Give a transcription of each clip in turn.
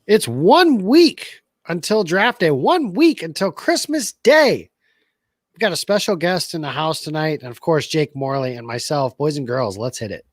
It's 1 week until draft day, 1 week until Christmas Day. We've got a special guest in the house tonight, and of course, Jake Morley and myself. Boys and girls, let's hit it.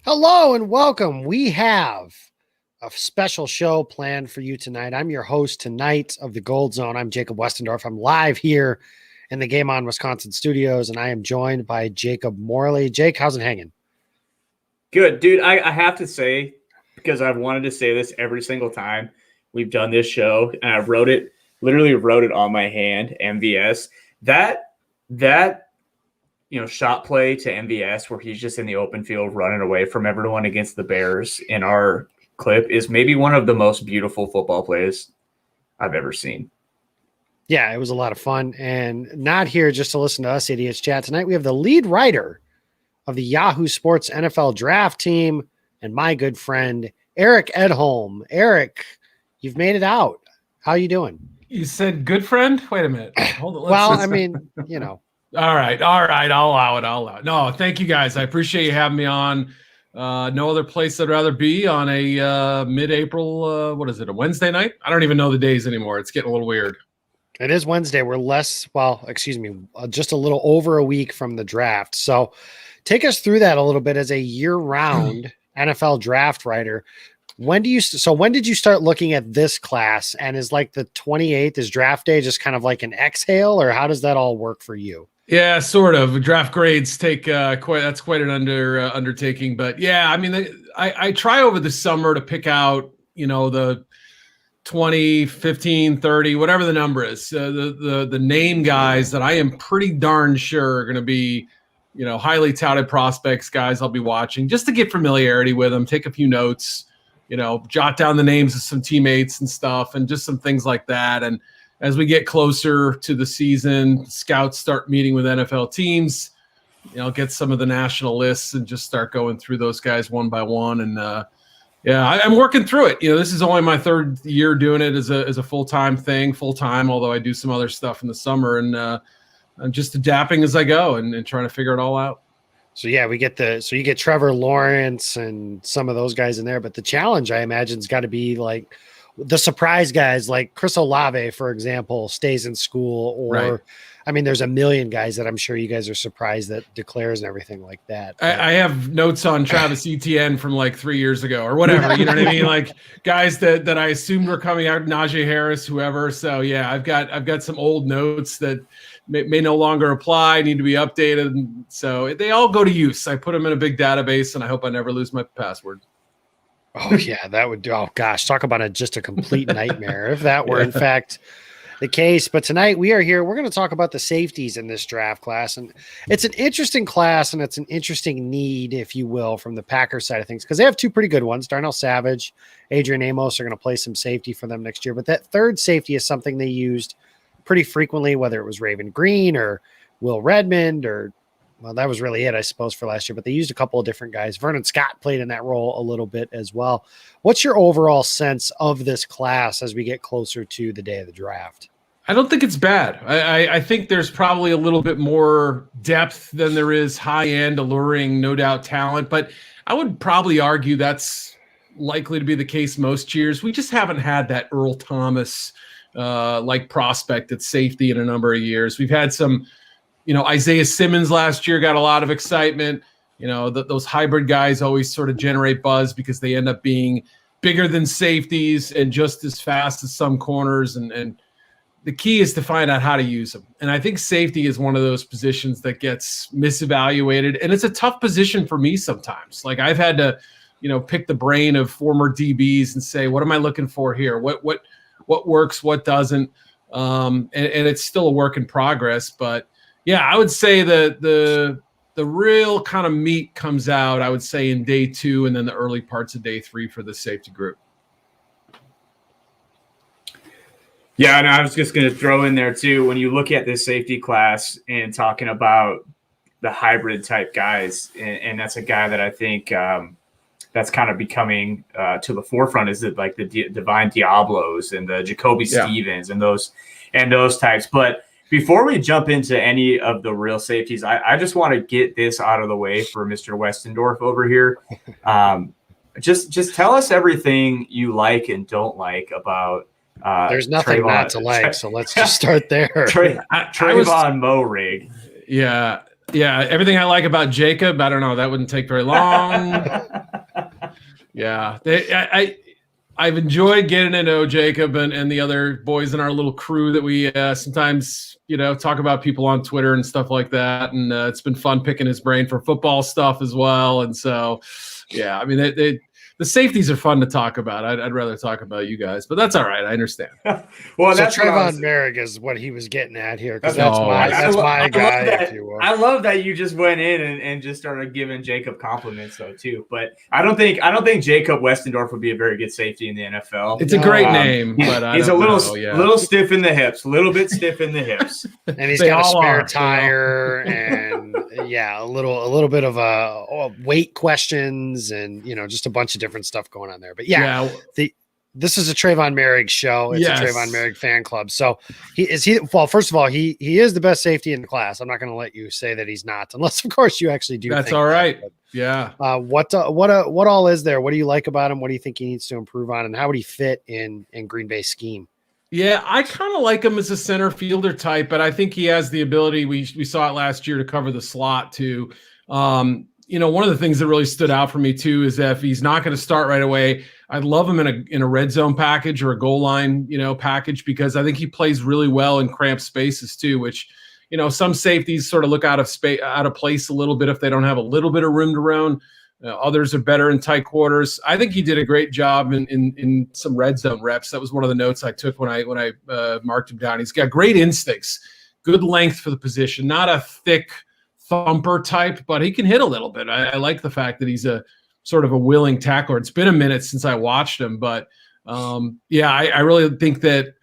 Hello and welcome. We have a special show planned for you tonight. I'm your host tonight of the Gold Zone. I'm Jacob Westendorf. I'm live here in the Game On Wisconsin studios, and I am joined by Jacob Morley. Jake, how's it hanging? Good, dude. I have to say, because I've wanted to say this every single time we've done this show, and I literally wrote it on my hand, MVS. That shot play to MVS where he's just in the open field running away from everyone against the Bears in our clip is maybe one of the most beautiful football plays I've ever seen. Yeah, it was a lot of fun. And not here just to listen to us idiots chat. Tonight we have the lead writer of the Yahoo Sports NFL draft team and my good friend, Eric Edholm. Eric, you've made it out. How are you doing? You said good friend? Wait a minute. Hold on. Well, I mean, you know. All right. I'll allow it. No, thank you guys. I appreciate you having me on. No other place I'd rather be on a mid-April, a Wednesday night? I don't even know the days anymore. It's getting a little weird. It is Wednesday. We're just a little over a week from the draft. So take us through that a little bit as a year-round NFL draft writer. When did you start looking at this class? And is like the 28th is draft day just kind of like an exhale, or how does that all work for you? Yeah, sort of. Draft grades take quite an undertaking, but yeah, I mean, I try over the summer to pick out, the 20, 15, 30, whatever the number is, the name guys that I am pretty darn sure are going to be, highly touted prospects, guys I'll be watching just to get familiarity with them, take a few notes, jot down the names of some teammates and stuff, and just some things like that. And as we get closer to the season, scouts start meeting with NFL teams, get some of the national lists and just start going through those guys one by one. And I'm working through it. This is only my third year doing it as a full-time thing, although I do some other stuff in the summer, and I'm just adapting as I go and trying to figure it all out. So yeah, you get Trevor Lawrence and some of those guys in there, but the challenge I imagine has got to be like the surprise guys like Chris Olave, for example, stays in school, or right. I mean, there's a million guys that I'm sure you guys are surprised that declares and everything like that. I have notes on Travis Etienne from like 3 years ago or whatever, you know what I mean? Like guys that I assumed were coming out, Najee Harris, whoever. So yeah, I've got some old notes that may no longer apply, need to be updated. So they all go to use. I put them in a big database, and I hope I never lose my password. Oh yeah, that would do. Oh gosh, talk about just a complete nightmare if that were in fact the case. But tonight we are here. We're going to talk about the safeties in this draft class, and it's an interesting class, and it's an interesting need, if you will, from the Packers side of things, because they have two pretty good ones. Darnell Savage, Adrian Amos are going to play some safety for them next year. But that third safety is something they used pretty frequently, whether it was Raven Green or Will Redmond or. Well, that was really it, I suppose, for last year, but they used a couple of different guys. Vernon Scott played in that role a little bit as well. What's your overall sense of this class as we get closer to the day of the draft? I don't think it's bad. I think there's probably a little bit more depth than there is high-end, alluring, no doubt talent, but I would probably argue that's likely to be the case most years. We just haven't had that Earl Thomas like prospect at safety in a number of years. We've had some Isaiah Simmons last year got a lot of excitement. Those hybrid guys always sort of generate buzz because they end up being bigger than safeties and just as fast as some corners. And the key is to find out how to use them. And I think safety is one of those positions that gets misevaluated. And it's a tough position for me sometimes. Like I've had to, pick the brain of former DBs and say, what am I looking for here? What works, what doesn't? And it's still a work in progress. But yeah, I would say the real kind of meat comes out, I would say, in day 2 and then the early parts of day 3 for the safety group. Yeah, and I was just going to throw in there too, when you look at this safety class and talking about the hybrid type guys, and that's a guy that I think that's kind of becoming to the forefront, is it like the Divine Diablos and the Jacoby Stevens and those types. But before we jump into any of the real safeties, I just want to get this out of the way for Mr. Westendorf over here. Just tell us everything you like and don't like about there's nothing not to like, so let's just start there. Trayvon Moehrig. Yeah, everything I like about Jacob, I don't know, that wouldn't take very long. Yeah, I've enjoyed getting to know Jacob and the other boys in our little crew that we sometimes, talk about people on Twitter and stuff like that. And it's been fun picking his brain for football stuff as well. And so, yeah, I mean, the safeties are fun to talk about. I'd rather talk about you guys, but that's all right. I understand. Well, so that's Trayvon Moehrig is what he was getting at here, because that's my guy. If you will. I love that you just went in and just started giving Jacob compliments though too. But I don't think Jacob Westendorf would be a very good safety in the NFL. It's a great name, but he's a little stiff in the hips, a little bit stiff in the hips, and he's got a spare tire, and a little bit of weight questions, and just a bunch of different stuff going on there. But this is a Trayvon Moehrig show. It's a Trayvon Moehrig fan club. So first of all, he is the best safety in the class. I'm not going to let you say that he's not, unless of course you actually do. That's think all right. But, yeah. What all is there? What do you like about him? What do you think he needs to improve on? And how would he fit in Green Bay's scheme? Yeah, I kind of like him as a center fielder type, but I think he has the ability, we saw it last year, to cover the slot too. One of the things that really stood out for me too is that if he's not going to start right away, I'd love him in a red zone package or a goal line, package, because I think he plays really well in cramped spaces too, which, some safeties sort of look out of place a little bit if they don't have a little bit of room to run. Others are better in tight quarters. I think he did a great job in some red zone reps. That was one of the notes I took when I marked him down. He's got great instincts, good length for the position, not a thick thumper type, but he can hit a little bit. I like the fact that he's a sort of a willing tackler. It's been a minute since I watched him, but I really think that,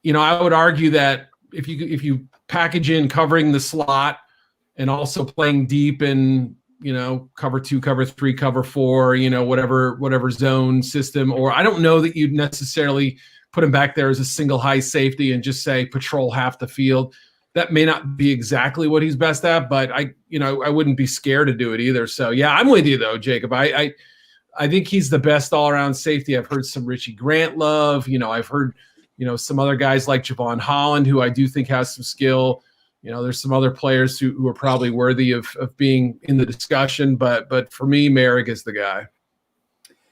I would argue that if you package in covering the slot and also playing deep in, cover 2, cover 3, cover 4, whatever zone system, or I don't know that you'd necessarily put him back there as a single high safety and just say patrol half the field. That may not be exactly what he's best at, but I wouldn't be scared to do it either. So yeah, I'm with you though, Jacob. I think he's the best all-around safety. I've heard some Richie Grant love. I've heard, some other guys like Javon Holland, who I do think has some skill. There's some other players who are probably worthy of being in the discussion, but for me, Moehrig is the guy.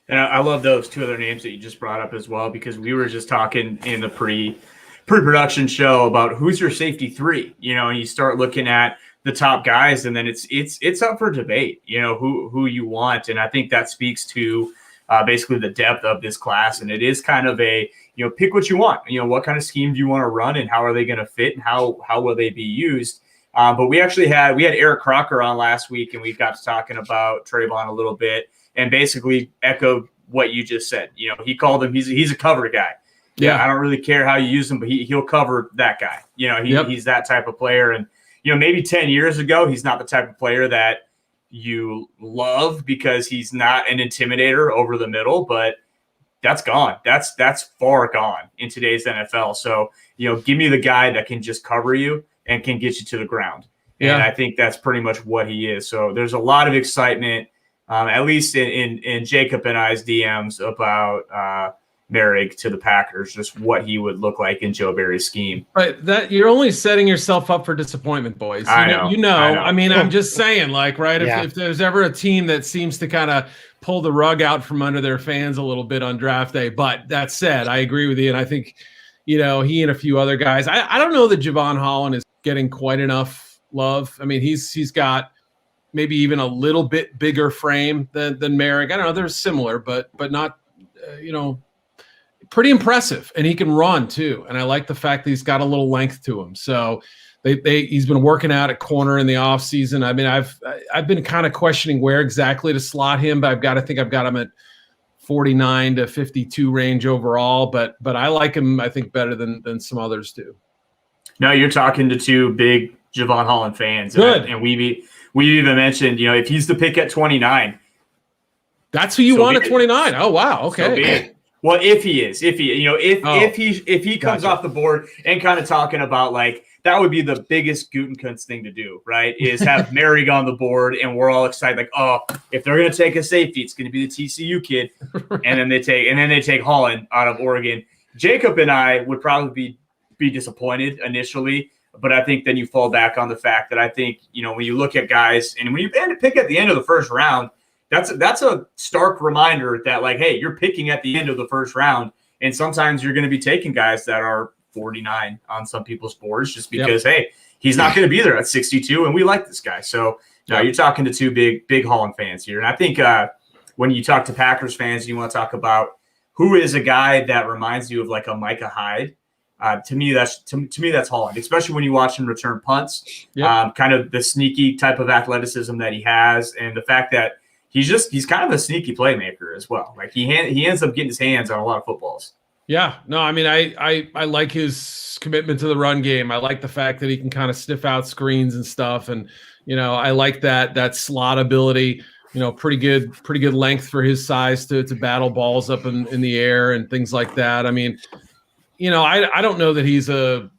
And I love those 2 other names that you just brought up as well, because we were just talking in the pre-production show about who's your safety 3, and you start looking at the top guys, and then it's up for debate, who you want. And I think that speaks to basically the depth of this class. And it is kind of a, pick what you want, what kind of scheme do you want to run, and how are they going to fit, and how will they be used? But we actually had Eric Crocker on last week, and we got to talking about Trayvon a little bit, and basically echoed what you just said. He called him, he's a cover guy. Yeah, I don't really care how you use him, but he'll cover that guy. He's that type of player. And, maybe 10 years ago, he's not the type of player that you love because he's not an intimidator over the middle, but that's gone. That's far gone in today's NFL. So, give me the guy that can just cover you and can get you to the ground. Yeah. And I think that's pretty much what he is. So there's a lot of excitement, at least in Jacob and I's DMs, about Merrick to the Packers, just what he would look like in Joe Barry's scheme. Right, that you're only setting yourself up for disappointment, boys. I know. I mean, I'm just saying, like, right? Yeah. If there's ever a team that seems to kind of pull the rug out from under their fans a little bit on draft day, but that said, I agree with you, and I think, he and a few other guys. I don't know that Javon Holland is getting quite enough love. I mean, he's got maybe even a little bit bigger frame than Merrick. I don't know, they're similar, but not, pretty impressive, and he can run too. And I like the fact that he's got a little length to him. So he's been working out at corner in the offseason. I mean, I've been kind of questioning where exactly to slot him, but I've got him at 49 to 52 range overall. But I like him, I think, better than some others do. No, you're talking to two big Javon Holland fans. Good. And we even mentioned, if he's the pick at 29. That's who you want at 29. Oh, wow. Okay. So well, if he comes off the board and kind of talking about, like, that would be the biggest Gutekunst thing to do, right? Is have Merrick on the board, and we're all excited, like, oh, if they're going to take a safety, it's going to be the TCU kid, and then they take Holland out of Oregon. Jacob and I would probably be disappointed initially, but I think then you fall back on the fact that I think, when you look at guys, and when you pick at the end of the first round, that's a stark reminder that, like, hey, you're picking at the end of the first round, and sometimes you're going to be taking guys that are 49 on some people's boards just because, hey, he's not going to be there at 62, and we like this guy. So, you're talking to two big Holland fans here. And I think when you talk to Packers fans, you want to talk about who is a guy that reminds you of, like, a Micah Hyde. To me, that's Holland, especially when you watch him return punts, kind of the sneaky type of athleticism that he has, and the fact that he's kind of a sneaky playmaker as well. Like, he ends up getting his hands on a lot of footballs. Yeah, no, I mean, I like his commitment to the run game. I like the fact that he can kind of sniff out screens and stuff, and I like that slot ability. Pretty good length for his size to battle balls up in the air and things like that. I mean, I don't know that he's a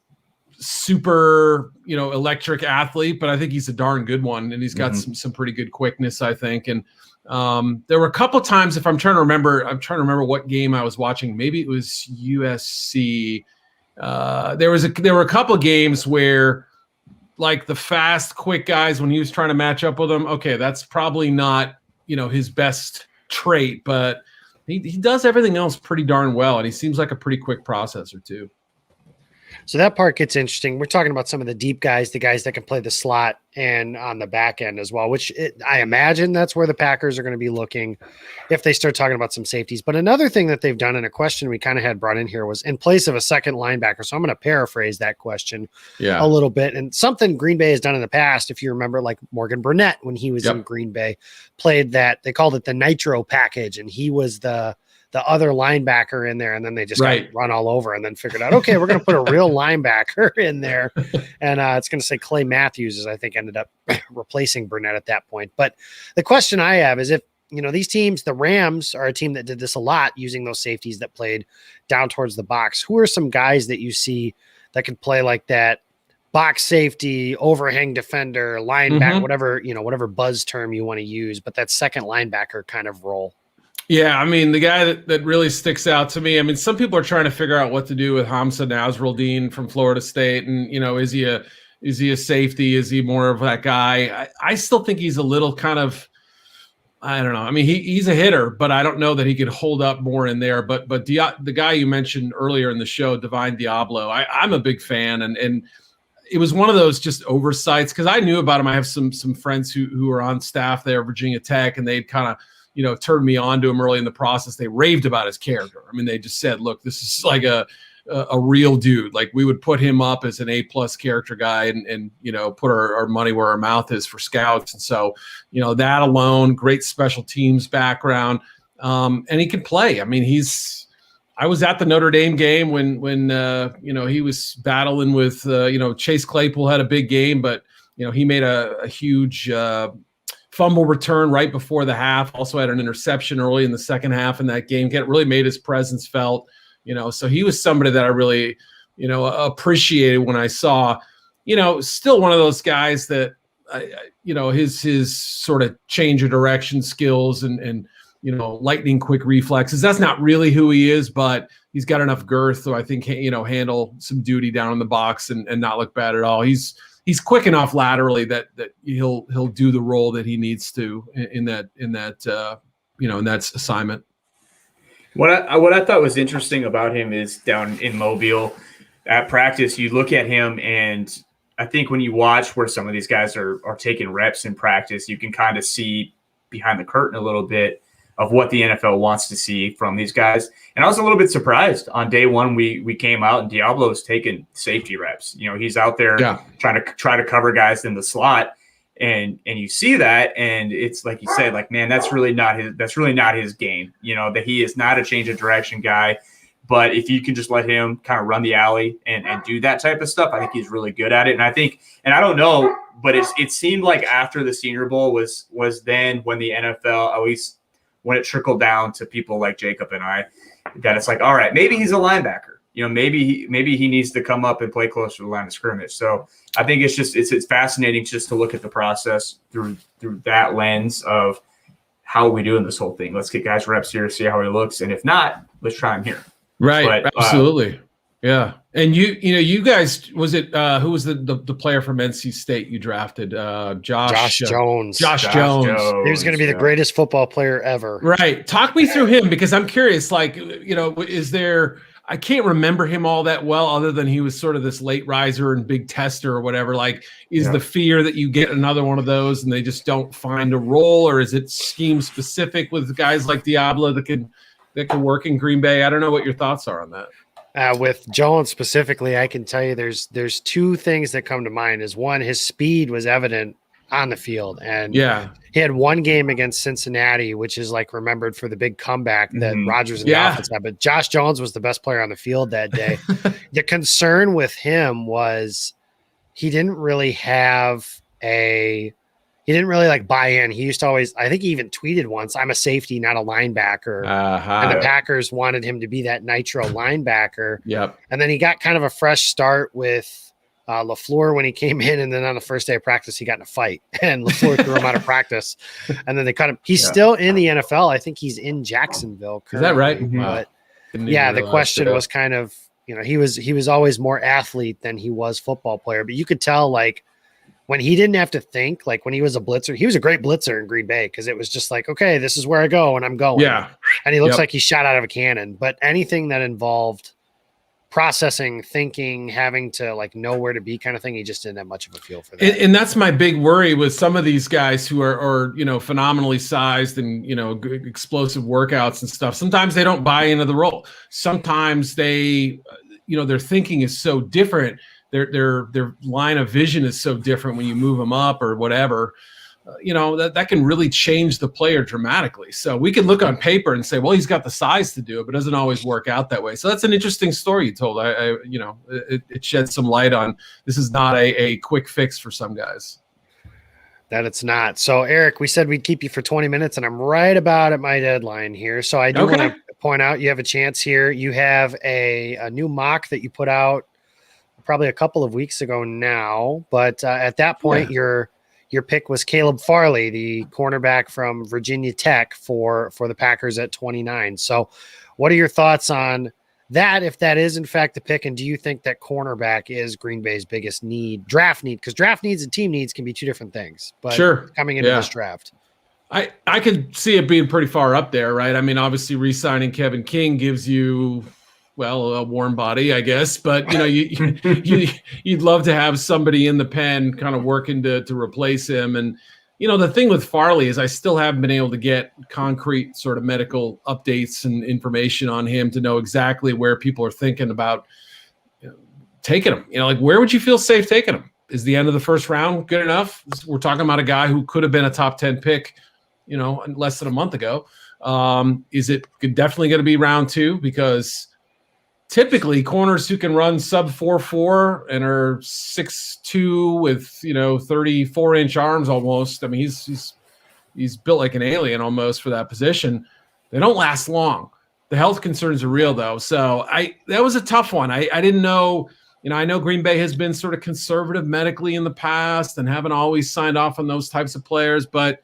super electric athlete, but I think he's a darn good one, and he's got some pretty good quickness, I think. And there were a couple times, if I'm trying to remember what game I was watching. Maybe it was USC. There were a couple games where, like, the fast, quick guys, when he was trying to match up with them, okay, that's probably not his best trait, but he does everything else pretty darn well, and he seems like a pretty quick processor too. So that part gets interesting. We're talking about some of the deep guys, the guys that can play the slot and on the back end as well, which I imagine that's where the Packers are going to be looking if they start talking about some safeties. But another thing that they've done, and a question we kind of had brought in here, was in place of a second linebacker. So I'm going to paraphrase that question a little bit. And something Green Bay has done in the past, if you remember, like Morgan Burnett, when he was in Green Bay, played that, they called it the nitro package, and he was the other linebacker in there, and then they just got run all over and then figured out, okay, we're going to put a real linebacker in there. And it's going to say Clay Matthews, as I think ended up replacing Burnett at that point. But the question I have is, if, these teams, the Rams are a team that did this a lot, using those safeties that played down towards the box. Who are some guys that you see that could play like that box safety, overhang defender, linebacker, whatever buzz term you want to use, but that second linebacker kind of role? Yeah, I mean, the guy that really sticks out to me, I mean, some people are trying to figure out what to do with Hamza Nasruddin from Florida State. And, is he a safety? Is he more of that guy? I still think he's a little kind of, I don't know. I mean, he's a hitter, but I don't know that he could hold up more in there. But the guy you mentioned earlier in the show, Divine Diablo, I'm a big fan. And it was one of those just oversights, because I knew about him. I have some friends who are on staff there at Virginia Tech, and they'd kind of, turned me on to him early in the process. They raved about his character. I mean, they just said, look, this is like a real dude. Like, we would put him up as an A+ character guy and put our money where our mouth is for scouts. And so, that alone, great special teams background. And he can play. I mean, I was at the Notre Dame game when he was battling with, Chase Claypool had a big game, but, he made a huge fumble return right before the half. Also had an interception early in the second half in that game. Really made his presence felt, so he was somebody that I really, appreciated when I saw, still one of those guys that, his sort of change of direction skills and lightning quick reflexes. That's not really who he is, but he's got enough girth to, I think, handle some duty down in the box and not look bad at all. He's quick enough laterally that he'll do the role that he needs to in that assignment. What I thought was interesting about him is down in Mobile at practice, you look at him, and I think when you watch where some of these guys are taking reps in practice, you can kind of see behind the curtain a little bit of what the NFL wants to see from these guys. And I was a little bit surprised on day one. We came out and Diablo's taking safety reps. He's out there trying to cover guys in the slot. And you see that, and it's like you said, like, man, that's really not his game. That he is not a change of direction guy. But if you can just let him kind of run the alley and do that type of stuff, I think he's really good at it. And I don't know, but it seemed like after the Senior Bowl was then when the NFL, at least when it trickled down to people like Jacob and I, that it's like, all right, maybe he's a linebacker. Maybe he needs to come up and play closer to the line of scrimmage. So I think it's fascinating just to look at the process through that lens of how are we doing this whole thing. Let's get guys reps here, see how he looks, and if not, let's try him here. Right, but, absolutely, yeah. And you guys, was it who was the player from NC State you drafted? Josh Jones. Josh Jones. He was going to be the greatest football player ever. Right. Talk me through him, because I'm curious. Like, is there? I can't remember him all that well, other than he was sort of this late riser and big tester or whatever. Like, is the fear that you get another one of those and they just don't find a role, or is it scheme specific with guys like Diablo that can work in Green Bay? I don't know what your thoughts are on that. With Jones specifically, I can tell you there's two things that come to mind. Is one, his speed was evident on the field, and he had one game against Cincinnati, which is like remembered for the big comeback that Rodgers and the offense had. But Josh Jones was the best player on the field that day. The concern with him was he didn't really like buy in. He used to always, I think he even tweeted once, "I'm a safety, not a linebacker." And the Packers wanted him to be that nitro linebacker. Yep. And then he got kind of a fresh start with LaFleur when he came in, and then on the first day of practice, he got in a fight, and LaFleur threw him out of practice. And then they cut him. He's still in the NFL. I think he's in Jacksonville currently. Is that right? But the question was kind of, he was always more athlete than he was football player. But you could tell, like, when he didn't have to think, like when he was a blitzer, he was a great blitzer in Green Bay, because it was just like, okay, this is where I go and I'm going. Yeah. And he looks like he shot out of a cannon. But anything that involved processing, thinking, having to like know where to be kind of thing, he just didn't have much of a feel for that. And that's my big worry with some of these guys who are phenomenally sized and explosive workouts and stuff. Sometimes they don't buy into the role. Sometimes they their thinking is so different. Their line of vision is so different when you move them up or whatever. That can really change the player dramatically. So we can look on paper and say, well, he's got the size to do it, but it doesn't always work out that way. So that's an interesting story you told. It sheds some light on this is not a quick fix for some guys. That it's not. So Eric, we said we'd keep you for 20 minutes, and I'm right about at my deadline here. So I do want to point out, you have a chance here. You have a new mock that you put out probably a couple of weeks ago now, but at that point, your pick was Caleb Farley, the cornerback from Virginia Tech for the Packers at 29. So what are your thoughts on that, if that is in fact the pick? And do you think that cornerback is Green Bay's biggest draft need? Because draft needs and team needs can be two different things. But coming into this draft, I could see it being pretty far up there, right? I mean, obviously re-signing Kevin King gives you a warm body, I guess, but you'd love to have somebody in the pen kind of working to replace him. And the thing with Farley is I still haven't been able to get concrete sort of medical updates and information on him to know exactly where people are thinking about taking him. Like, where would you feel safe taking him? Is the end of the first round good enough? We're talking about a guy who could have been a top 10 pick, less than a month ago. Is it definitely going to be round 2? Because typically corners who can run sub 4.4 and are 6'2" with 34-inch arms almost. I mean, he's built like an alien almost for that position. They don't last long. The health concerns are real though. So that was a tough one. I didn't know. I know Green Bay has been sort of conservative medically in the past and haven't always signed off on those types of players, but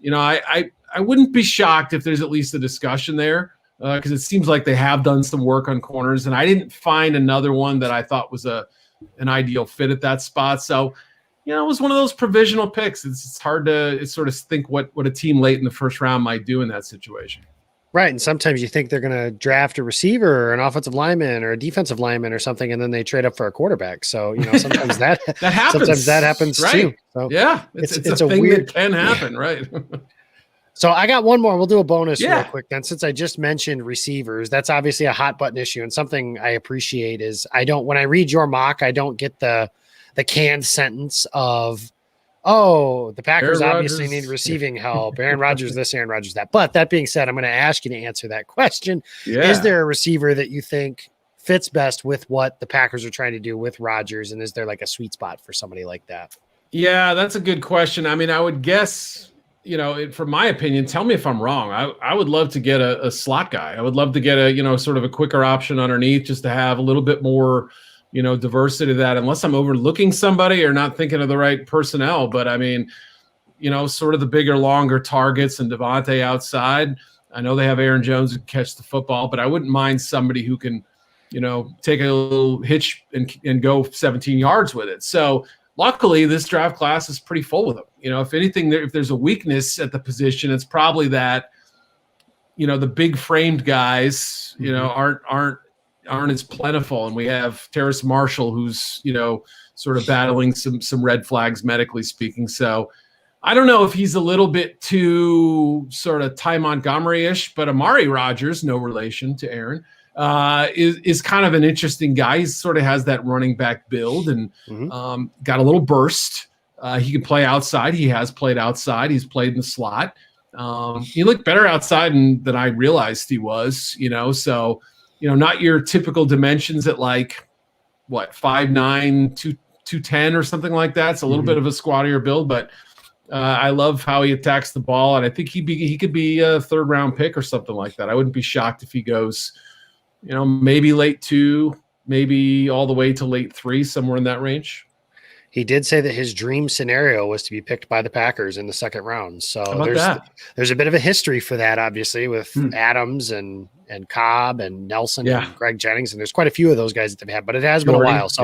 I wouldn't be shocked if there's at least a discussion there, because it seems like they have done some work on corners, and I didn't find another one that I thought was an ideal fit at that spot. So, it was one of those provisional picks. It's hard to sort of think what a team late in the first round might do in that situation. Right. And sometimes you think they're going to draft a receiver or an offensive lineman or a defensive lineman or something, and then they trade up for a quarterback. So, sometimes that happens. Sometimes that happens right. too. So yeah. It's a thing weird that can happen. Right. So I got one more. We'll do a bonus real quick then. Since I just mentioned receivers, that's obviously a hot button issue. And something I appreciate is when I read your mock, I don't get the canned sentence of, oh, the Packers obviously need receiving help. Aaron Rodgers this, Aaron Rodgers that. But that being said, I'm going to ask you to answer that question. Yeah. Is there a receiver that you think fits best with what the Packers are trying to do with Rodgers? And is there like a sweet spot for somebody like that? Yeah, that's a good question. I mean, I would guess, from my opinion, tell me if I'm wrong. I would love to get a slot guy. I would love to get a, sort of a quicker option underneath, just to have a little bit more, diversity to that, unless I'm overlooking somebody or not thinking of the right personnel. But I mean, sort of the bigger, longer targets and Devontae outside. I know they have Aaron Jones who can catch the football, but I wouldn't mind somebody who can, take a little hitch and go 17 yards with it. So luckily this draft class is pretty full with them. If anything, if there's a weakness at the position, it's probably that, the big framed guys, aren't as plentiful. And we have Terrace Marshall, who's, sort of battling some red flags, medically speaking. So I don't know if he's a little bit too sort of Ty Montgomery-ish, but Amari Rodgers, no relation to Aaron, is kind of an interesting guy. He sort of has that running back build and got a little burst. He can play outside. He has played outside. He's played in the slot. He looked better outside than I realized he was, so, not your typical dimensions at like, 5'9", 210 or something like that. It's a little bit of a squattier build, but I love how he attacks the ball, and I think he could be a third-round pick or something like that. I wouldn't be shocked if he goes, maybe late 2, maybe all the way to late 3, somewhere in that range. He did say that his dream scenario was to be picked by the Packers in the second round. So there's a bit of a history for that, obviously, with Adams and Cobb and Nelson and Greg Jennings. And there's quite a few of those guys that they've had, but it has been a while. So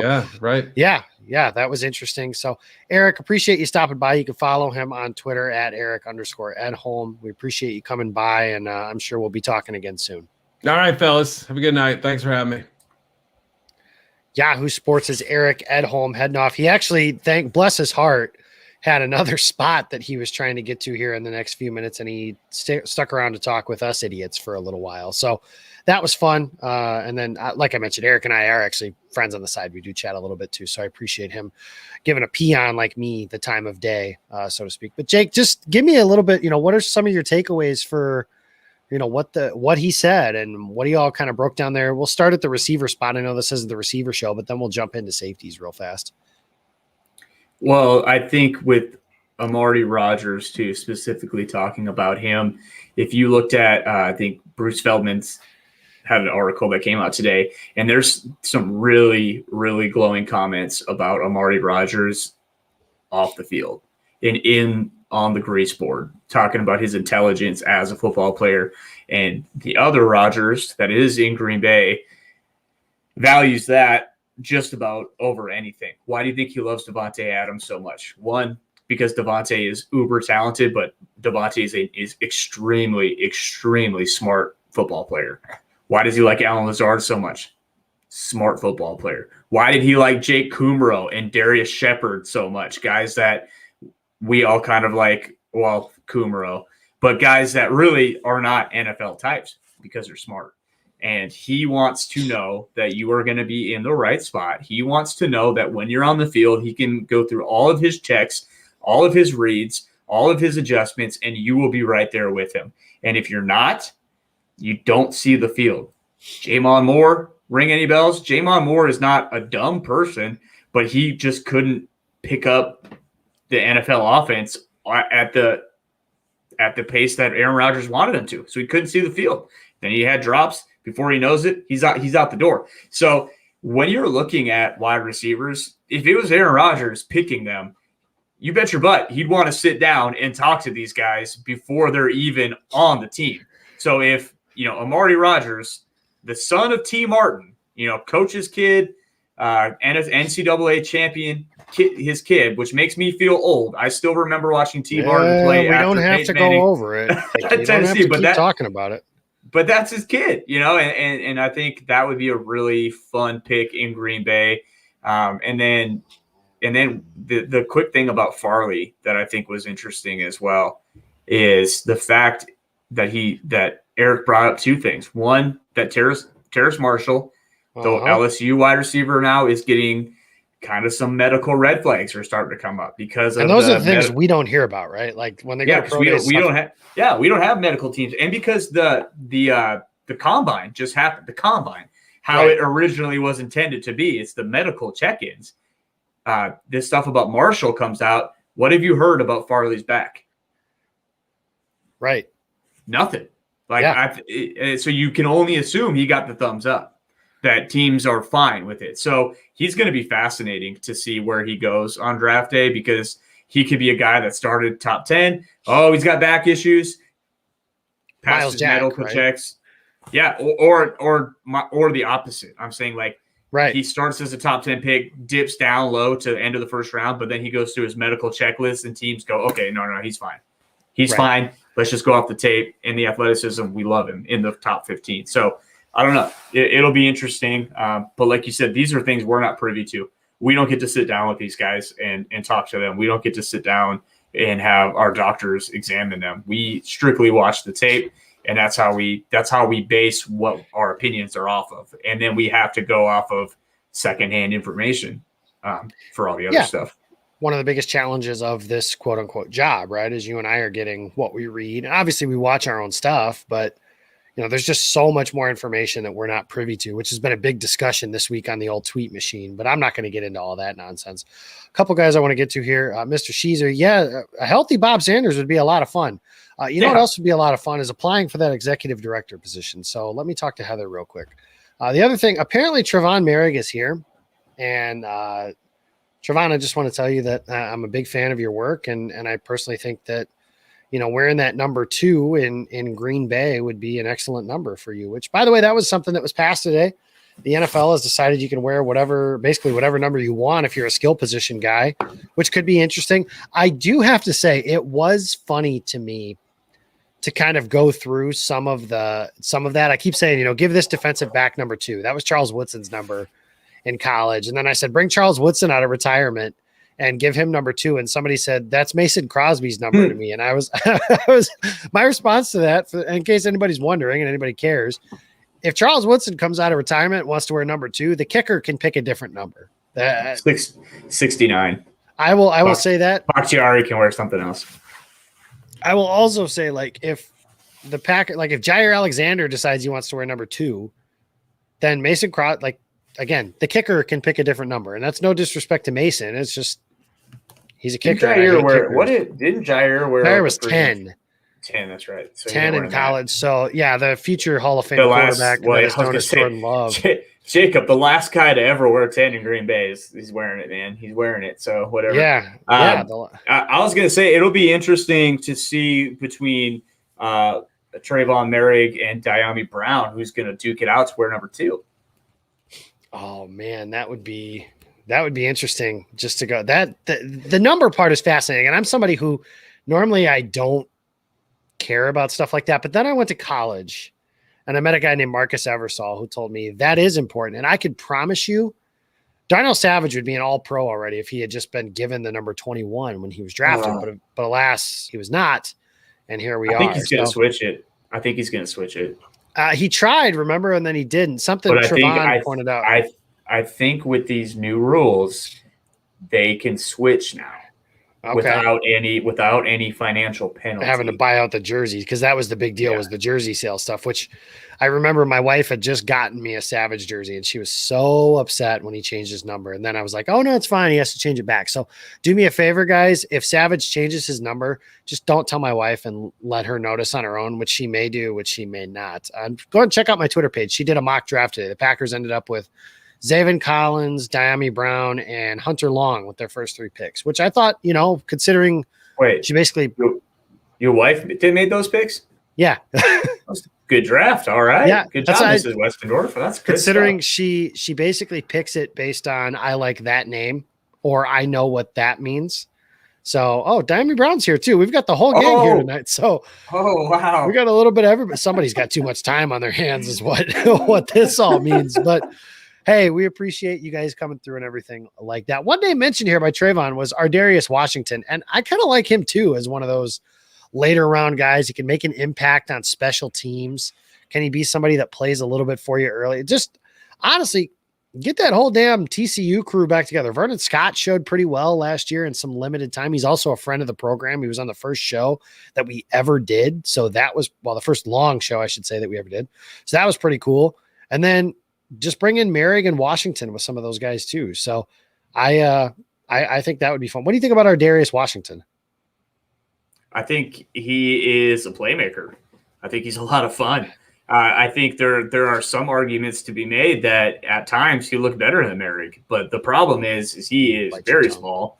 Yeah, that was interesting. So Eric, appreciate you stopping by. You can follow him on Twitter at Eric_Edholm. We appreciate you coming by, and I'm sure we'll be talking again soon. All right, fellas. Have a good night. Thanks for having me. Yahoo Sports is Eric Edholm heading off. He actually, bless his heart, had another spot that he was trying to get to here in the next few minutes, and he stuck around to talk with us idiots for a little while. So that was fun. And then, like I mentioned, Eric and I are actually friends on the side. We do chat a little bit too, so I appreciate him giving a peon like me the time of day, so to speak. But Jake, just give me a little bit, what are some of your takeaways for what he said and what he all kind of broke down there. We'll start at the receiver spot. I know this isn't the receiver show, but then we'll jump into safeties real fast. Well, I think with Amari Rodgers too, specifically talking about him, if you looked at, I think Bruce Feldman's had an article that came out today, and there's some really, really glowing comments about Amari Rodgers off the field and on the grease board, talking about his intelligence as a football player. And the other Rodgers that is in Green Bay values that just about over anything. Why do you think he loves Davante Adams so much? One, because Davante is uber talented, but Davante is extremely, extremely smart football player. Why does he like Alan Lazard so much? Smart football player. Why did he like Jake Kumro and Darius Shepard so much? Guys that we all kind of like, well, Kumro, but guys that really are not NFL types because they're smart. And he wants to know that you are going to be in the right spot. He wants to know that when you're on the field, he can go through all of his checks, all of his reads, all of his adjustments, and you will be right there with him. And if you're not, you don't see the field. Jamon Moore, ring any bells? Jamon Moore is not a dumb person, but he just couldn't pick up the NFL offense at the pace that Aaron Rodgers wanted him to. So he couldn't see the field. Then he had drops. Before he knows it, he's out the door. So when you're looking at wide receivers, if it was Aaron Rodgers picking them, you bet your butt he'd want to sit down and talk to these guys before they're even on the team. So if, Amari Rogers, the son of T. Martin, coach's kid, and an NCAA champion, his kid, which makes me feel old. I still remember watching T. Martin play. We don't have to go over it. You don't have to keep talking about it. But that's his kid, and I think that would be a really fun pick in Green Bay. And then the quick thing about Farley that I think was interesting as well is the fact that Eric brought up two things. One, that Terrace Marshall, the LSU wide receiver now, is getting kind of some medical red flags are starting to come up because and those are the things we don't hear about, right? Like when they go to pro days, we don't have medical teams, and because the combine just happened, how it originally was intended to be, it's the medical check-ins. This stuff about Marshall comes out. What have you heard about Farley's back? Right. Nothing. So you can only assume he got the thumbs up, that teams are fine with it. So he's going to be fascinating to see where he goes on draft day, because he could be a guy that started top 10. Oh, he's got back issues. Passes medical checks. Yeah. Or the opposite. I'm saying he starts as a top 10 pick, dips down low to the end of the first round, but then he goes through his medical checklist and teams go, okay, no, he's fine. He's fine. Let's just go off the tape. And the athleticism, we love him in the top 15. So I don't know. It'll be interesting. But like you said, these are things we're not privy to. We don't get to sit down with these guys and talk to them. We don't get to sit down and have our doctors examine them. We strictly watch the tape, and that's how we base what our opinions are off of. And then we have to go off of secondhand information for all the other stuff. One of the biggest challenges of this quote unquote job, right, is you and I are getting what we read. And obviously we watch our own stuff, but there's just so much more information that we're not privy to, which has been a big discussion this week on the old tweet machine, but I'm not going to get into all that nonsense. A couple guys I want to get to here. Mr. Sheezer. A healthy Bob Sanders would be a lot of fun. What else would be a lot of fun is applying for that executive director position. So let me talk to Heather real quick. The other thing, apparently Trevon Merrick is here, and Trevon, I just want to tell you that I'm a big fan of your work, and I personally think that, wearing that number 2 in Green Bay would be an excellent number for you, which, by the way, that was something that was passed today. The NFL has decided you can wear whatever number you want if you're a skill position guy, which could be interesting. I do have to say it was funny to me to kind of go through some of that. I keep saying, give this defensive back number 2. That was Charles Woodson's number in college. And then I said, bring Charles Woodson out of retirement and give him number 2. And somebody said, that's Mason Crosby's number to me. And I was my response to that, in case anybody's wondering and anybody cares, if Charles Woodson comes out of retirement and wants to wear number 2, the kicker can pick a different number. 69. I will say that. Bakhtiari can wear something else. I will also say, if the Packer, if Jair Alexander decides he wants to wear number 2, then Mason Crosby, again, the kicker can pick a different number, and that's no disrespect to Mason. It's just he's a kicker. Didn't Jair wear? Jair was 10. 10, that's right. So 10 in college. So yeah, the future Hall of Fame quarterback that is known as Jordan Love. Jacob, the last guy to ever wear 10 in Green Bay, he's wearing it, man. He's wearing it. So whatever. Yeah. I was gonna say it'll be interesting to see between Trayvon Merrick and Diami Brown who's gonna duke it out to wear number 2. Oh man, that would be interesting just to go. The number part is fascinating. And I'm somebody who normally I don't care about stuff like that. But then I went to college and I met a guy named Marcus Eversole who told me that is important. And I could promise you Darnell Savage would be an all-pro already if he had just been given the number 21 when he was drafted. But alas, he was not. And here we are. I think he's going to switch it. He tried, remember, and then he didn't. Something Trevon pointed out. I think with these new rules, they can switch now without any financial penalty. Having to buy out the jerseys, because that was the big deal, was the jersey sale stuff, which I remember my wife had just gotten me a Savage jersey, and she was so upset when he changed his number. And then I was like, oh, no, it's fine. He has to change it back. So do me a favor, guys. If Savage changes his number, just don't tell my wife and let her notice on her own, which she may do, which she may not. Go ahead and check out my Twitter page. She did a mock draft today. The Packers ended up with Zaven Collins, Diami Brown, and Hunter Long with their first 3 picks, which I thought, considering she basically your wife made those picks? Yeah. Good draft. All right. Yeah, good job, Mrs. Westendorf. That's good considering stuff. she basically picks it based on I like that name or I know what that means. So, Diami Brown's here too. We've got the whole gang here tonight. So, wow, we got a little bit of everybody. Somebody's got too much time on their hands, is what this all means. But hey, we appreciate you guys coming through and everything like that. One day mentioned here by Trayvon was Ardarius Washington, and I kind of like him too as one of those later round guys. He can make an impact on special teams. Can he be somebody that plays a little bit for you early? Just honestly, get that whole damn TCU crew back together. Vernon Scott showed pretty well last year in some limited time. He's also a friend of the program. He was on the first show that we ever did. So that was, the first long show, I should say, that we ever did. So that was pretty cool. And then just bring in Merrick and Washington with some of those guys too. So I think that would be fun. What do you think about our Ardarius Washington? I think he is a playmaker. I think he's a lot of fun. I think there are some arguments to be made that at times he looked better than Merrick, but the problem is he is very small.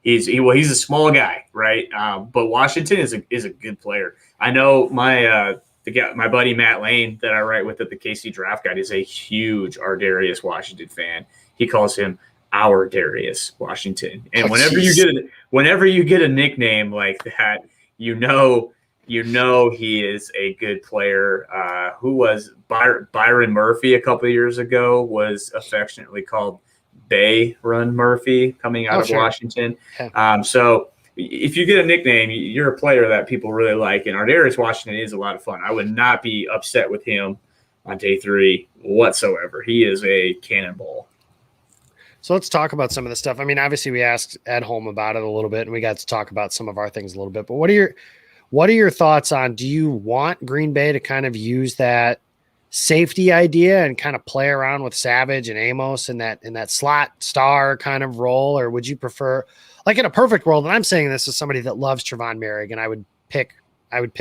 He's a small guy, right? But Washington is a good player. I know my buddy Matt Lane that I write with at the KC Draft Guide is a huge Ardarius Washington fan. He calls him our Darius Washington, and whenever you get a nickname like that, you know he is a good player. Who was Byron Murphy a couple of years ago was affectionately called Bayron Murphy coming out of Washington. Yeah. So if you get a nickname, you're a player that people really like, and Ardarius Washington is a lot of fun. I would not be upset with him on day 3 whatsoever. He is a cannonball. So let's talk about some of the stuff. I mean, obviously we asked Edholm about it a little bit, and we got to talk about some of our things a little bit, but what are your thoughts on, do you want Green Bay to kind of use that safety idea and kind of play around with Savage and Amos in that slot star kind of role? Or would you prefer, like in a perfect world, and I'm saying this as somebody that loves Trevon Merrick, and I would pick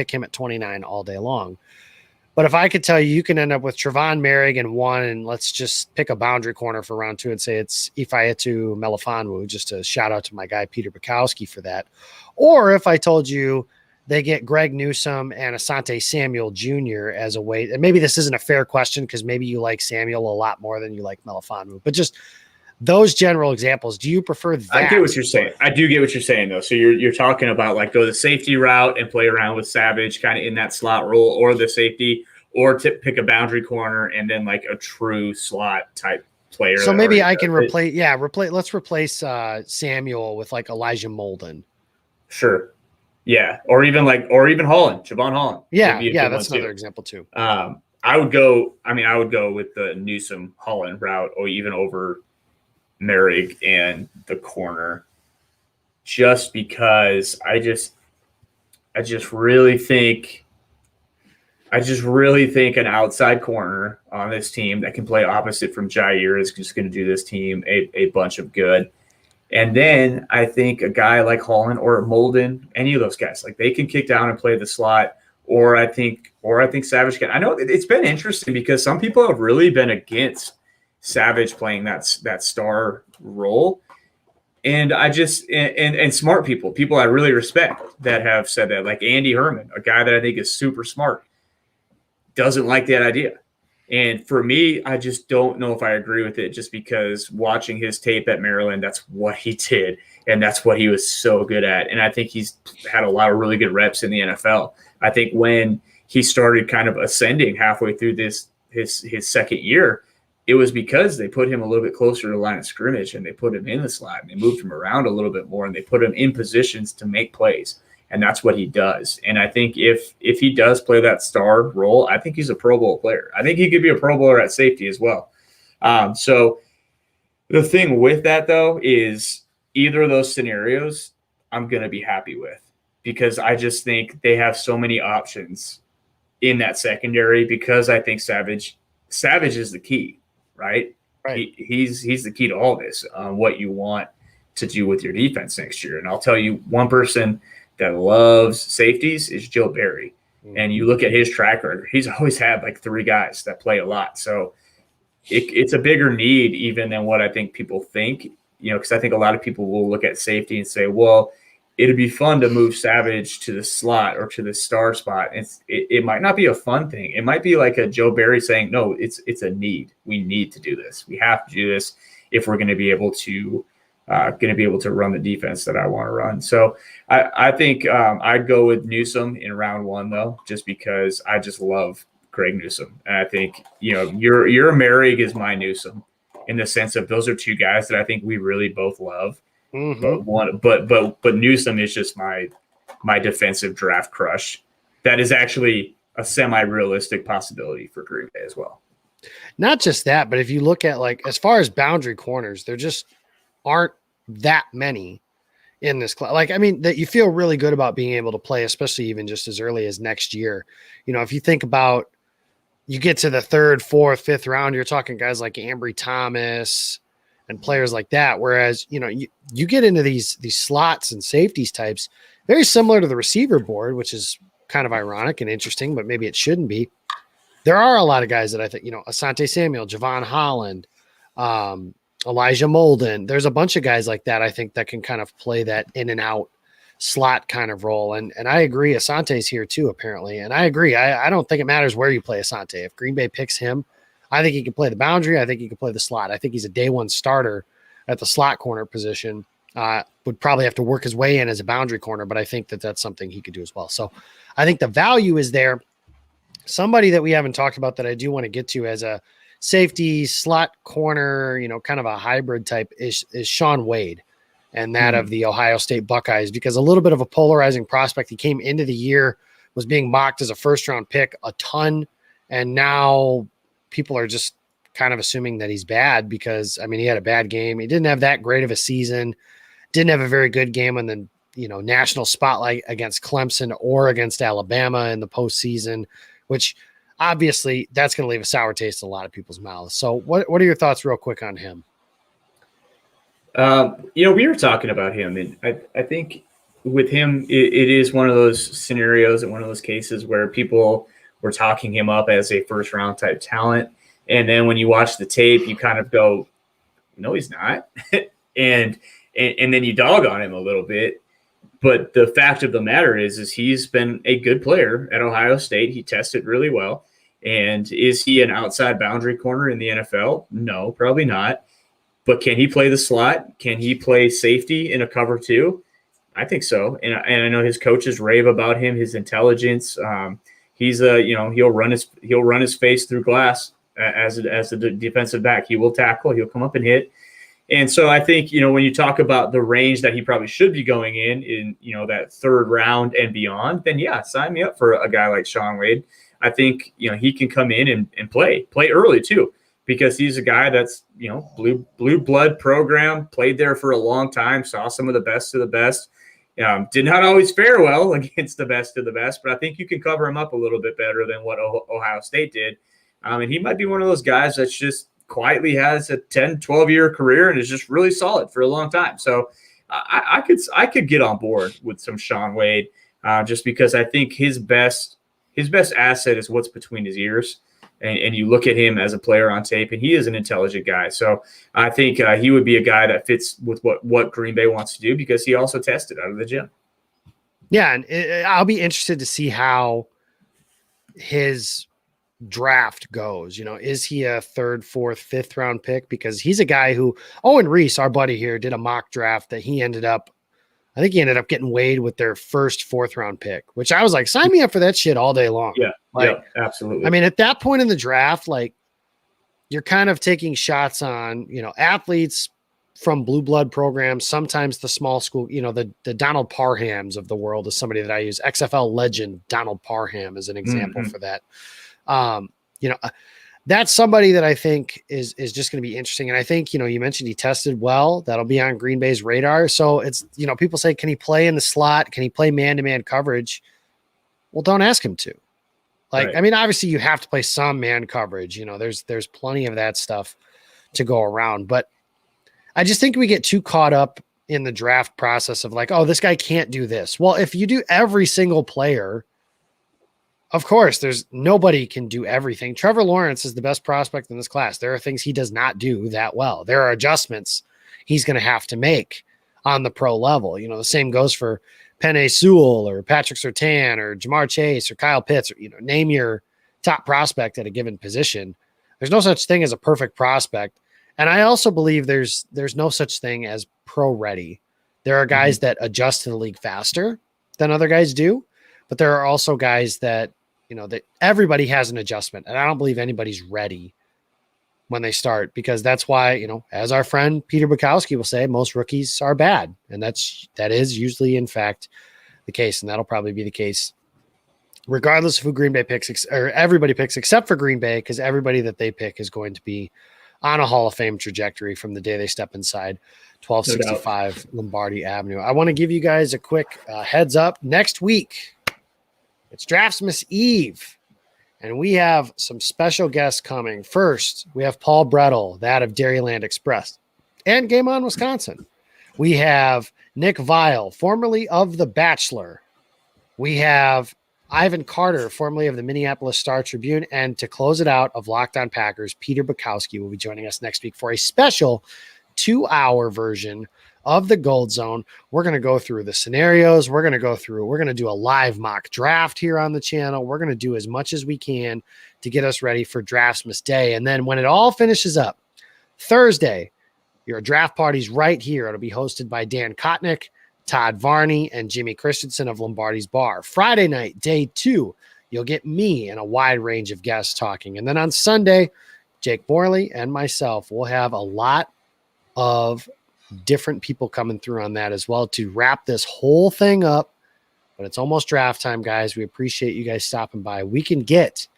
him at 29 all day long. But if I could tell you can end up with Trevon Merrick and 1, and let's just pick a boundary corner for round 2 and say it's Ifeatu Melifonwu, just a shout out to my guy Peter Bukowski for that. Or if I told you they get Greg Newsome and Asante Samuel Jr. as a way, and maybe this isn't a fair question because maybe you like Samuel a lot more than you like Melifonwu, but just those general examples. Do you prefer that? I get what you're saying. I do get what you're saying though. So you're talking about like go the safety route and play around with Savage kind of in that slot role, or the safety, or to pick a boundary corner and then like a true slot type player. So maybe I can replace. Let's replace Samuel with like Elijah Molden. Sure. Yeah, or even Holland, Javon Holland. Yeah, that's another example too. I would go with the Newsome Holland route, or even over Merrick and the corner, just because I just really think an outside corner on this team that can play opposite from Jair is just going to do this team a bunch of good. And then I think a guy like Holland or Molden, any of those guys, like they can kick down and play the slot. Or I think Savage can. I know it's been interesting because some people have really been against Savage playing that star role. And I just and smart people I really respect that have said that, like Andy Herman, a guy that I think is super smart, doesn't like that idea. And for me, I just don't know if I agree with it, just because watching his tape at Maryland, that's what he did. And that's what he was so good at. And I think he's had a lot of really good reps in the NFL. I think when he started kind of ascending halfway through his second year, it was because they put him a little bit closer to the line of scrimmage, and they put him in the slot, and they moved him around a little bit more, and they put him in positions to make plays. And that's what he does. And I think if he does play that star role, I think he's a Pro Bowl player. I think he could be a Pro Bowler at safety as well. So the thing with that, though, is either of those scenarios I'm going to be happy with, because I just think they have so many options in that secondary, because I think Savage is the key, right? He's the key to all this, what you want to do with your defense next year. And I'll tell you, one person that loves safeties is Joe Barry. And you look at his track record, he's always had like 3 guys that play a lot. So it's a bigger need even than what I think people think, because I think a lot of people will look at safety and say, well, it'd be fun to move Savage to the slot or to the star spot. It might not be a fun thing. It might be like a Joe Barry saying, no, it's a need. We need to do this. We have to do this if we're going to be able to run the defense that I want to run. So I think I'd go with Newsome in round 1 though, just because I just love Greg Newsome. And I think, your Merrick is my Newsome in the sense of those are two guys that I think we really both love. Mm-hmm. But Newsome is just my defensive draft crush. That is actually a semi-realistic possibility for Green Bay as well. Not just that, but if you look at like as far as boundary corners, there just aren't that many in this class. Like, I mean, that you feel really good about being able to play, especially even just as early as next year. If you think about you get to the 3rd, 4th, 5th round, you're talking guys like Ambry Thomas and players like that. Whereas, you get into these slots and safeties types, very similar to the receiver board, which is kind of ironic and interesting, but maybe it shouldn't be. There are a lot of guys that I think, Asante Samuel, Javon Holland, Elijah Molden. There's a bunch of guys like that, I think, that can kind of play that in and out slot kind of role. And I agree. Asante's here too, apparently. And I agree. I don't think it matters where you play Asante. If Green Bay picks him, I think he can play the boundary. I think he can play the slot. I think he's a day 1 starter at the slot corner position. Would probably have to work his way in as a boundary corner, but I think that that's something he could do as well. So I think the value is there. Somebody that we haven't talked about that I do want to get to as a safety slot corner, kind of a hybrid type is Shaun Wade, and that of the Ohio State Buckeyes, because a little bit of a polarizing prospect. He came into the year, was being mocked as a 1st-round pick a ton, and now people are just kind of assuming that he's bad because, I mean, he had a bad game. He didn't have that great of a season, didn't have a very good game on the national spotlight against Clemson or against Alabama in the postseason, which obviously that's going to leave a sour taste in a lot of people's mouths. So what are your thoughts real quick on him? We were talking about him, and I think with him, it is one of those scenarios and one of those cases where people were talking him up as a 1st-round type talent. And then when you watch the tape, you kind of go, no, he's not. and then you dog on him a little bit. But the fact of the matter is he's been a good player at Ohio State. He tested really well. And is he an outside boundary corner in the NFL? No, probably not. But can he play the slot? Can he play safety in a cover 2? I think so. And I know his coaches rave about him, his intelligence. He's he'll run his face through glass as a defensive back. He will tackle. He'll come up and hit. And so I think, when you talk about the range that he probably should be going in that 3rd round and beyond, then yeah, sign me up for a guy like Shaun Wade. I think, he can come in and play early too, because he's a guy that's, blue blood program, played there for a long time, saw some of the best of the best. Did not always fare well against the best of the best, but I think you can cover him up a little bit better than what Ohio State did. And he might be one of those guys that's just quietly has a 10, 12-year career and is just really solid for a long time. So I could get on board with some Shaun Wade just because I think his best asset is what's between his ears. And you look at him as a player on tape, and he is an intelligent guy. So I think he would be a guy that fits with what Green Bay wants to do because he also tested out of the gym. Yeah, and I'll be interested to see how his draft goes. Is he a 3rd, 4th, 5th round pick? Because he's a guy who Owen Reese, our buddy here, did a mock draft that I think he ended up getting Wade with their 1st, 4th round pick, which I was like, sign me up for that shit all day long. Yeah. Like, yeah, absolutely. I mean, at that point in the draft, like you're kind of taking shots on, athletes from blue blood programs, sometimes the small school, the Donald Parhams of the world is somebody that I use. XFL legend Donald Parham is an example for that. That's somebody that I think is just going to be interesting. And I think, you mentioned he tested well. That'll be on Green Bay's radar. So it's, people say, can he play in the slot? Can he play man-to-man coverage? Well, don't ask him to. Like, right. I mean, obviously you have to play some man coverage. There's plenty of that stuff to go around. But I just think we get too caught up in the draft process of like, oh, this guy can't do this. Well, if you do every single player of course, nobody can do everything. Trevor Lawrence is the best prospect in this class. There are things he does not do that well. There are adjustments he's going to have to make on the pro level. The same goes for Penei Sewell or Patrick Surtain or Jamar Chase or Kyle Pitts, or, name your top prospect at a given position. There's no such thing as a perfect prospect. And I also believe there's no such thing as pro ready. There are guys that adjust to the league faster than other guys do, but there are also guys that, that everybody has an adjustment. And I don't believe anybody's ready when they start, because that's why, as our friend Peter Bukowski will say, most rookies are bad. And that is usually, in fact, the case. And that'll probably be the case regardless of who Green Bay picks, or everybody picks except for Green Bay, because everybody that they pick is going to be on a Hall of Fame trajectory from the day they step inside 1265 Lombardi Avenue. I want to give you guys a quick heads up. Next week, it's Draftmas Eve, and we have some special guests coming. First, we have Paul Brettel, that of Dairyland Express, and Game On Wisconsin. We have Nick Vile, formerly of The Bachelor. We have Ivan Carter, formerly of the Minneapolis Star-Tribune, and to close it out of Locked On Packers, Peter Bukowski will be joining us next week for a special 2-hour version of the Gold Zone. We're going to go through the scenarios. We're going to do a live mock draft here on the channel. We're going to do as much as we can to get us ready for Draftmas Day. And then when it all finishes up, Thursday, your draft party's right here. It'll be hosted by Dan Kotnick, Todd Varney, and Jimmy Christensen of Lombardi's Bar. Friday night, day 2, you'll get me and a wide range of guests talking. And then on Sunday, Jake Morley and myself will have a lot of different people coming through on that as well to wrap this whole thing up. But it's almost draft time, guys. We appreciate you guys stopping by. We can get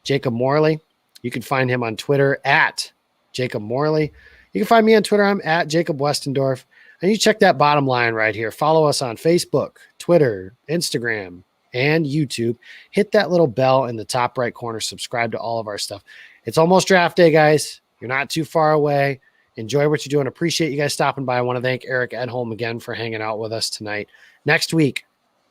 Jacob Morley. You can find him on Twitter at Jacob Morley. You can find me on Twitter. I'm at Jacob Westendorf. And you check that bottom line right here. Follow us on Facebook, Twitter, Instagram, and YouTube. Hit that little bell in the top right corner. Subscribe to all of our stuff. It's almost draft day, guys. You're not too far away. Enjoy what you're doing. Appreciate you guys stopping by. I want to thank Eric Edholm again for hanging out with us tonight. Next week,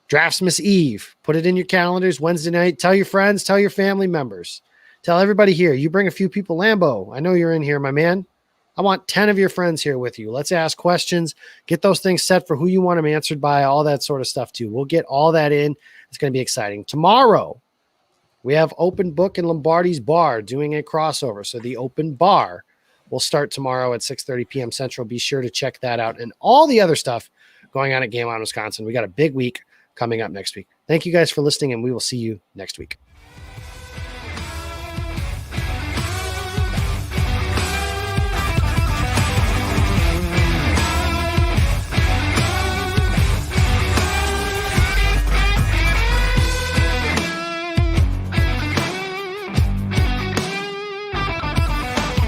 Draftmas Eve. Put it in your calendars. Wednesday night. Tell your friends. Tell your family members. Tell everybody here. You bring a few people. Lambo, I know you're in here, my man. I want 10 of your friends here with you. Let's ask questions. Get those things set for who you want them answered by, all that sort of stuff too. We'll get all that in. It's going to be exciting. Tomorrow, we have Open Book and Lombardi's Bar doing a crossover. So the Open Bar will start tomorrow at 6:30 p.m. Central. Be sure to check that out and all the other stuff going on at Game On Wisconsin. We got a big week coming up next week. Thank you guys for listening, and we will see you next week.